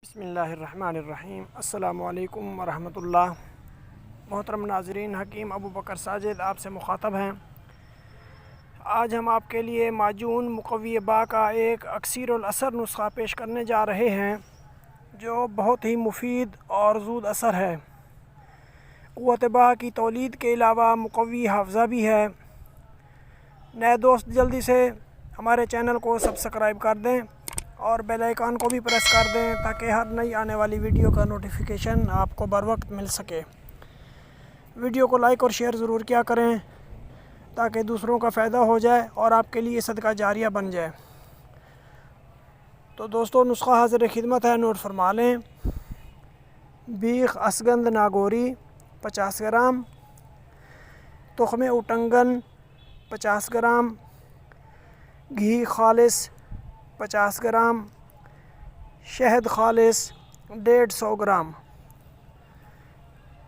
بسم اللہ الرحمن الرحیم۔ السلام علیکم ورحمۃ اللہ۔ محترم ناظرین، حکیم ابو بکر ساجد آپ سے مخاطب ہیں۔ آج ہم آپ کے لیے معجون مقوی با کا ایک اکثیر الاثر نسخہ پیش کرنے جا رہے ہیں جو بہت ہی مفید اور زود اثر ہے۔ قوت با کی تولید کے علاوہ مقوی حافظہ بھی ہے۔ نئے دوست جلدی سے ہمارے چینل کو سبسکرائب کر دیں اور بیل آئیکن کو بھی پریس کر دیں تاکہ ہر نئی آنے والی ویڈیو کا نوٹیفیکیشن آپ کو بر وقت مل سکے۔ ویڈیو کو لائک اور شیئر ضرور کیا کریں تاکہ دوسروں کا فائدہ ہو جائے اور آپ کے لیے صدقہ جاریہ بن جائے۔ تو دوستو، نسخہ حاضر خدمت ہے، نوٹ فرما لیں۔ بیخ اسگند ناگوری 50 گرام، تخم اٹنگن 50 گرام، گھی خالص 50 گرام، شہد خالص 150 گرام۔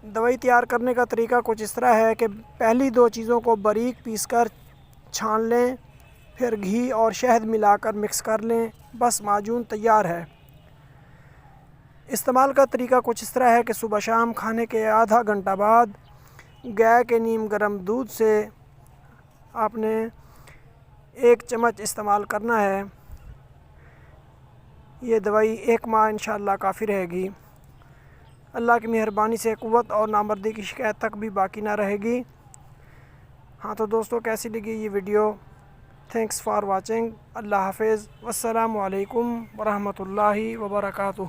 دوائی تیار کرنے کا طریقہ کچھ اس طرح ہے کہ پہلی دو چیزوں کو باریک پیس کر چھان لیں، پھر گھی اور شہد ملا کر مکس کر لیں، بس معجون تیار ہے۔ استعمال کا طریقہ کچھ اس طرح ہے کہ صبح شام کھانے کے آدھا گھنٹہ بعد گائے کے نیم گرم دودھ سے آپ نے 1 چمچ استعمال کرنا ہے۔ یہ دوائی 1 ماہ انشاءاللہ کافی رہے گی۔ اللہ کی مہربانی سے قوت اور نامردی کی شکایت تک بھی باقی نہ رہے گی۔ ہاں تو دوستو، کیسی لگی یہ ویڈیو؟ Thanks for watching. اللہ حافظ، والسلام علیکم ورحمۃ اللہ وبرکاتہ۔